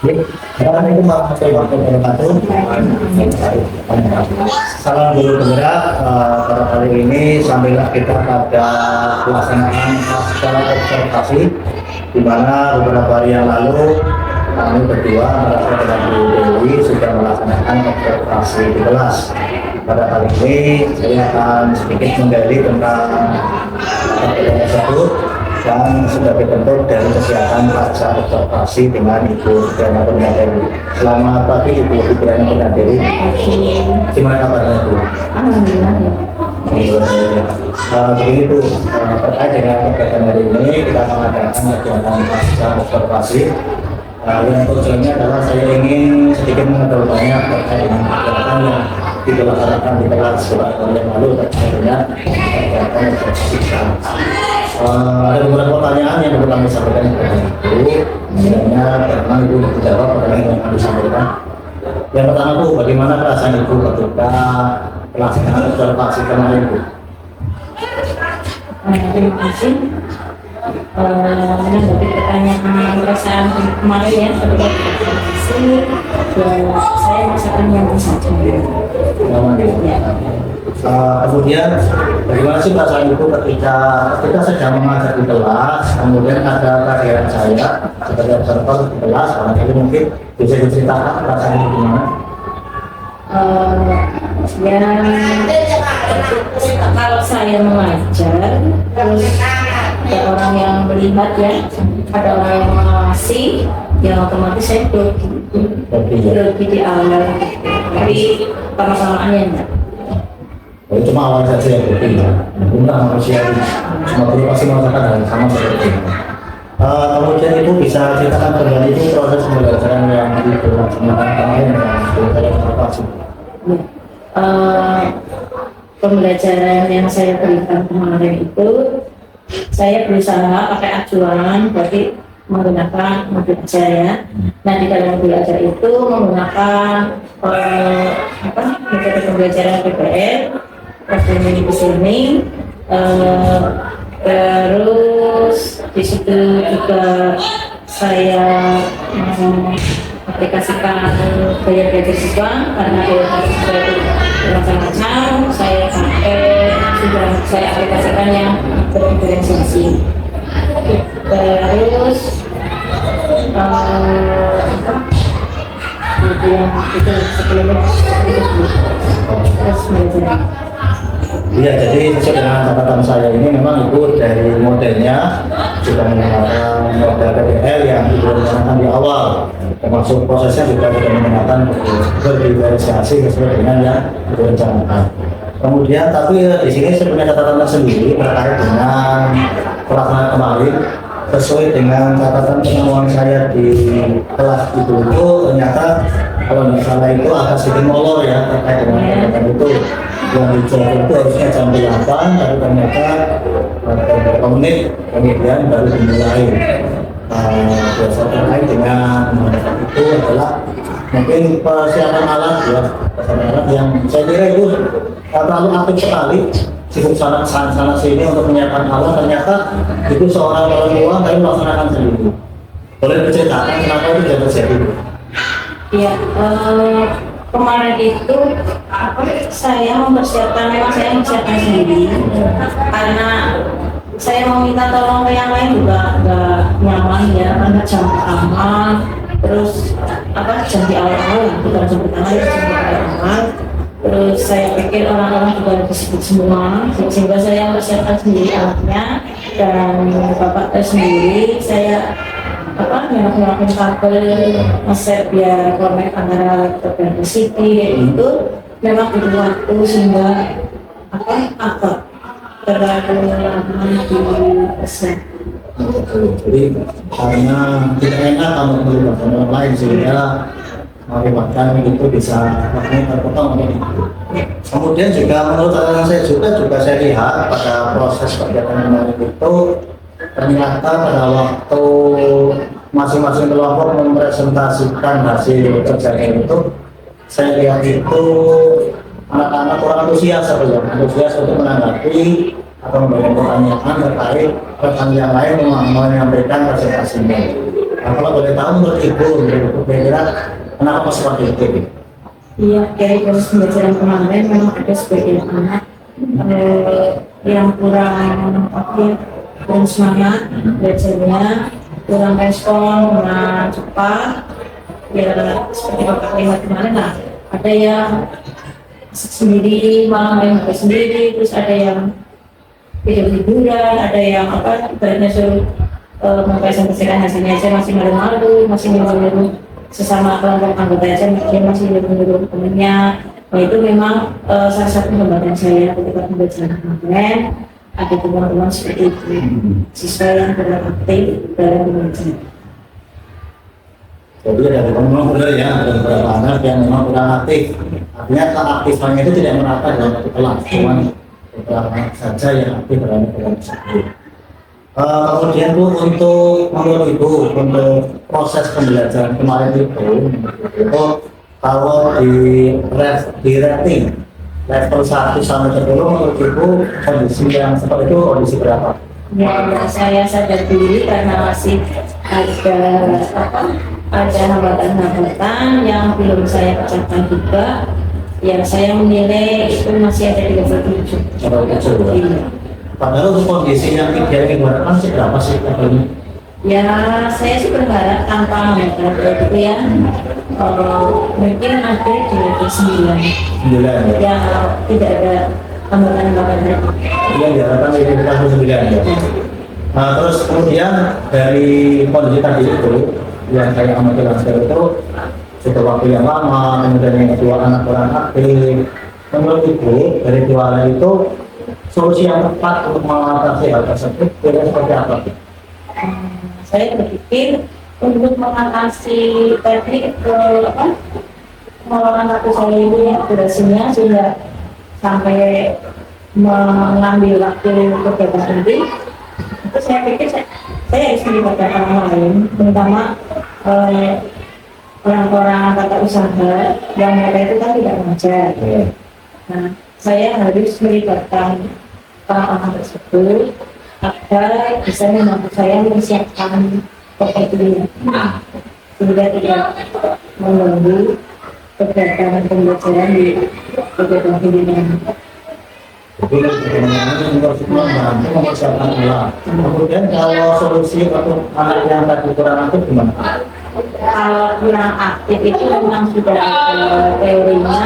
Assalamualaikum warahmatullahi wabarakatuh. Salam guru penggerak. Pada kali ini sambillah kita pada pelaksanaan secara observasi, di mana beberapa hari yang lalu kami berdua bersama dengan Bu Dewi sudah melaksanakan observasi di kelas. Pada kali ini saya akan sedikit menggali tentang tersebut dan sudah dibentuk dari kesehatan pasca observasi dengan Ibu Ibrana Purnadeli. Selamat pagi Ibu Ibrana Purnadeli. Gimana kabarnya Bu? Alhamdulillah. Begini Bu, terkait dengan kegiatan hari ini kita mengadakan kegiatan pasca observasi. Yang tujuannya adalah saya ingin sedikit mengetahui banyak terkait dengan kegiatan yang dilaksanakan di kelas beberapa tahun yang lalu terkait dengan kegiatan observasi. Ada beberapa pertanyaan yang perlu kami sampaikan kepada Ibu. Sebenarnya pertama Ibu menjawab pertanyaan yang kami sampaikan. Yang pertama Bu, bagaimana perasaan Ibu ketika pelaksanaan observasi kemarin Bu? Terima kasih. Menanggapi pertanyaan perasaan kemarin ya, ketika observasi, saya merasakan nyaman saja. Nyaman ya. Kemudian bagaimana sih perasaan Ibu ketika sedang mengajar di kelas, kemudian ada kehadiran saya sebagai observer di kelas, barangkali mungkin bisa diceritakan perasaan Ibu gimana? Kalau saya mengajar, terus ada orang yang melihat ya, ada orang yang mengawasi, ya otomatis saya grogi di awal, tapi lama-lamaannya enggak. Cuma awal saja yang berbeda, bukan manusia semua guru pasti merasakan hal yang sama seperti itu. Kemudian Ibu bisa ceritakan kembali itu proses pembelajaran yang dilaksanakan kemarin dengan saya observasi. Pembelajaran yang saya berikan kemarin itu, saya berusaha pakai acuan, berarti menggunakan modul ajar ya. Nah di dalam modul ajar itu menggunakan metode pembelajaran PBL, Personal Listening, terus di situ juga saya aplikasikan gaya belajar siswa karena gaya belajar siswa itu bermacam-macam. Saya sudah saya aplikasikan yang berdiferensiasi. Terus itu sebelumnya terus belajar. Iya, jadi sesuai dengan catatan saya ini memang Ibu dari modelnya sudah menggunakan model PBL yang direncanakan di awal, termasuk prosesnya juga sudah menggunakan berdiferensiasi sesuai dengan yang direncanakan. Kemudian tapi di sini saya punya catatan tersendiri terkait dengan pelaksanaan kemarin. Sesuai dengan catatan penemuan saya di kelas itu ternyata kalau nggak salah itu agak sedikit molor ya terkait dengan kegiatan itu. Yang dijadwal itu harusnya jam 8, tapi ternyata beberapa menit kemudian baru dimulai. Biasa terkait dengan itu adalah mungkin persiapan alat ya, persiapan alat yang saya kira itu terlalu aktif sekali. Sibuk sana sini untuk menyiapkan alat, ternyata itu seorang orang tua tapi melaksanakan sendiri. Boleh diceritakan kenapa itu bisa terjadi? Iya, kemarin itu saya mempersiapkan, memang saya mempersiapkan sendiri karena saya mau minta tolong ke yang lain juga nggak nyaman ya, karena jam pertama terus jam di awal bukan jam pertama, jam di awal. Terus saya pikir orang-orang juga lagi sibuk semua, sehingga saya mempersiapkan sendiri alatnya dan bapak sendiri saya nyalakan kabel nge-set biar connect antara laptop dan PC itu memang butuh waktu sehingga agak terlalu lama di set. Jadi karena tidak enak kalau melibatkan orang lain sehingga mengakibatkan itu bisa waktunya terpotong. Kemudian juga menurut catatan saya juga saya lihat pada proses kegiatan kemarin itu ternyata pada waktu masing-masing kelompok mempresentasikan hasil kerjanya itu, saya lihat itu anak-anak kurang antusias untuk menanggapi atau memberikan pertanyaan terkait rekan yang lain menyampaikan presentasinya. Nah, kalau boleh tahu menurut Ibu, kira-kira kenapa seperti itu? Iya, dari proses pembelajaran kemarin memang ada sebagian anak yang kurang apa ya, kurang semangat belajarnya, kurang respon, kurang cepat. Ya seperti Bapak lihat kemarin lah, ada yang sendiri, malah main HP sendiri, terus ada yang tidak liburan, ada yang apa ibaratnya suruh mempresentasikan hasilnya aja masih malu-malu, masih malu-malu sesama kelompok anggota aja, dia masih malu-malu temennya. Nah itu memang salah satu pembelajaran saya ketika pembelajaran kemarin, ada teman-teman seperti itu, siswa yang kurang aktif dalam belajar. Jadi ada memang benar ya, ada beberapa anak yang memang kurang aktif. Artinya keaktifannya itu tidak merata dalam satu kelas, cuma beberapa anak saja yang aktif dalam kelas tersebut. Kemudian Bu, untuk menurut Ibu, untuk proses pembelajaran kemarin itu kalau di rating level 1 sampai 10 menurut Ibu kondisi yang seperti itu kondisi berapa? Ya, saya sadar diri karena masih ada hambatan-hambatan yang belum saya pecahkan juga. Ya, saya menilai itu masih ada di level 7. Iya. Padahal untuk kondisi yang ideal yang diharapkan sih berapa sih levelnya? Ya, saya sih berharap tanpa hambatan itu ya, mungkin ada di level 9. 9 ya? Ya, tidak ada hambatan-hambatan lagi. Yang diharapkan di level 9 ya? Nah, terus kemudian dari kondisi tadi itu yang saya amati langsung itu sudah waktu yang lama, kemudian yang kedua anak kurang aktif. Menurut Ibu dari dua hal itu solusi yang tepat untuk mengatasi hal tersebut kira seperti apa? Saya berpikir untuk mengatasi teknik pengelolaan waktu saya ini durasinya sehingga sampai mengambil waktu beberapa penting. Itu saya pikir saya harus melibatkan orang lain, terutama orang-orang tata usaha yang mereka itu kan tidak mengajar. Nah, saya harus melibatkan orang-orang tersebut agar bisa membantu saya mempersiapkan pekerjaan sehingga tidak mengganggu kegiatan pembelajaran di kegiatan pendidikan. Jadi bagaimana untuk membantu mempersiapkan ulang. Kemudian kalau solusi untuk anak yang tadi kurang aktif gimana? Kalau kurang aktif itu memang sudah ada teorinya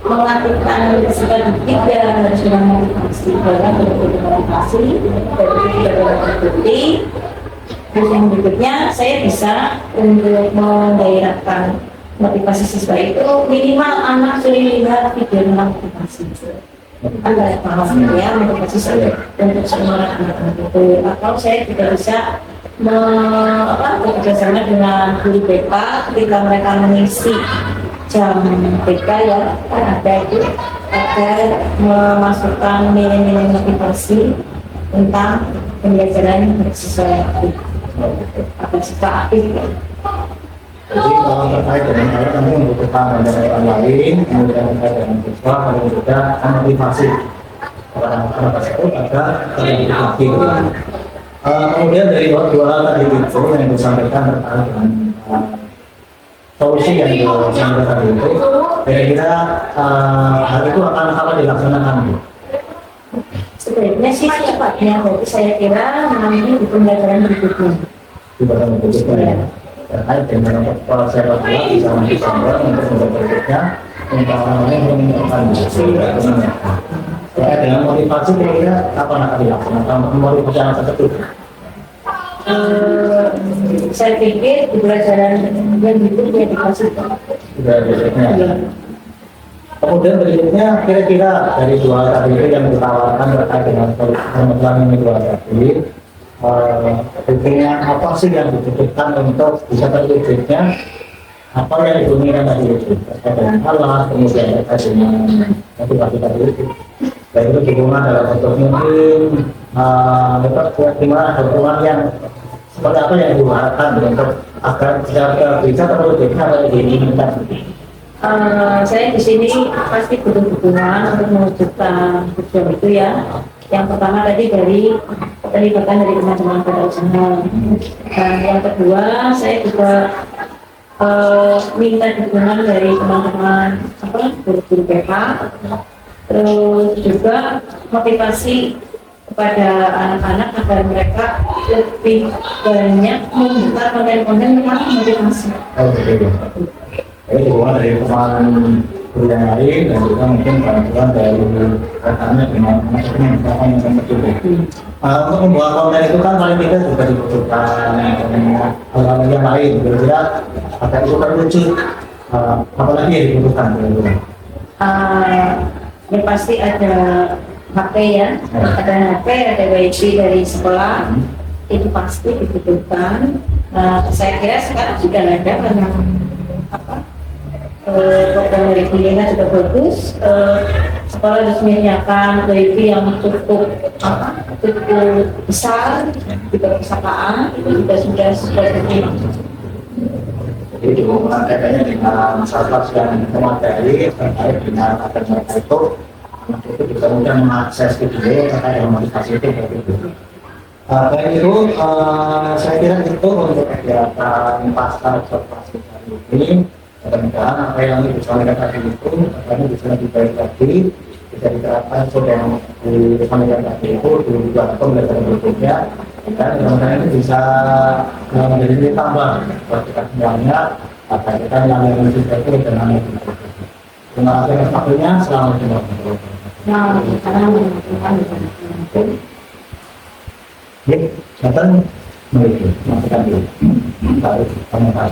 mengaktifkan sedikit dan harus memotivasi karena motivasi dari terbukti. Terus yang berikutnya saya bisa untuk menggairahkan motivasi siswa itu minimal anak sering lihat video tentang motivasi. Anda paham ya motivasi saya untuk semua anak-anak itu. Atau saya juga bisa bekerjasama dengan guru BK ketika mereka mengisi jam BK ya ada itu agar memasukkan nilai-nilai motivasi tentang pembelajaran sesuai atau siswa aktif. Jadi kalau terkait dengan hal kami membutuhkan pendekatan lain, kemudian terkait dengan siswa, kami juga motivasi orang-orang tersebut agar terlibat aktif. Kemudian dari dua hal tadi itu yang disampaikan terkait dengan solusi yang disampaikan tadi itu, kira-kira hal itu akan dilaksanakan? Sebenarnya sih cepatnya, tapi saya kira nanti di pembelajaran berikutnya. Di bagian berikutnya terkait dengan proses waktu bisa Desember untuk berikutnya untuk orang-orang yang akan terkait dengan motivasi kira-kira kapan akan dilaksanakan motivasi anak tersebut? Saya pikir di pembelajaran yang berikutnya dikasih. Kemudian berikutnya kira-kira dari dua hal tadi itu yang ditawarkan terkait dengan pengetahuan ini dua tadi, tentunya apa sih yang dibutuhkan untuk bisa terwujudnya apa yang diinginkan tadi itu terkait dengan alat, kemudian terkait dengan motivasi tadi itu, baik itu dukungan dalam bentuk mungkin gimana dukungan yang seperti apa yang diharapkan untuk agar bisa terwujudnya apa yang diinginkan. Saya di sini pasti butuh dukungan untuk mewujudkan tujuan itu ya. Yang pertama tadi dari keterlibatan dari teman-teman pada usaha. Dan yang kedua, saya juga minta dukungan dari teman-teman guru-guru BK, terus juga motivasi kepada anak-anak agar mereka lebih banyak membuka konten-konten yang motivasi. Oh, betul. Jadi dukungan dari teman guru yang lain dan juga mungkin bantuan dari rekannya dengan maksudnya yang betul. Untuk membuat konten itu kan paling tidak juga dibutuhkan hal-hal yang lain. Kira-kira apa itu terwujud? Apalagi yang dibutuhkan? Yang pasti ada HP ya, ada HP, ada WiFi dari sekolah, itu pasti dibutuhkan. Saya kira sekarang sudah ada karena program dari kuliah juga bagus. Sekolah harus menyediakan WiFi yang cukup besar di perpustakaan, itu juga sudah seperti Jadi dukungan kaitannya dengan masyarakat yang memadai terkait dengan agar mereka itu bisa mudah mengakses video terkait dengan motivasi itu begitu. Baik itu, saya kira itu untuk kegiatan pasca observasi kali ini. Mudah-mudahan apa yang disampaikan tadi itu akan bisa lebih baik lagi, bisa diterapkan sesuai yang disampaikan tadi itu di platform belajar berikutnya, dan mudah-mudahan itu bisa menjadi nilai tambah buat kita semuanya agar kita yang lebih baik itu dengan yang lebih baik. Terima kasih atas waktunya. Assalamualaikum warahmatullahi wabarakatuh. Ya, silakan. Mari, masukkan dulu. Baik, komentar.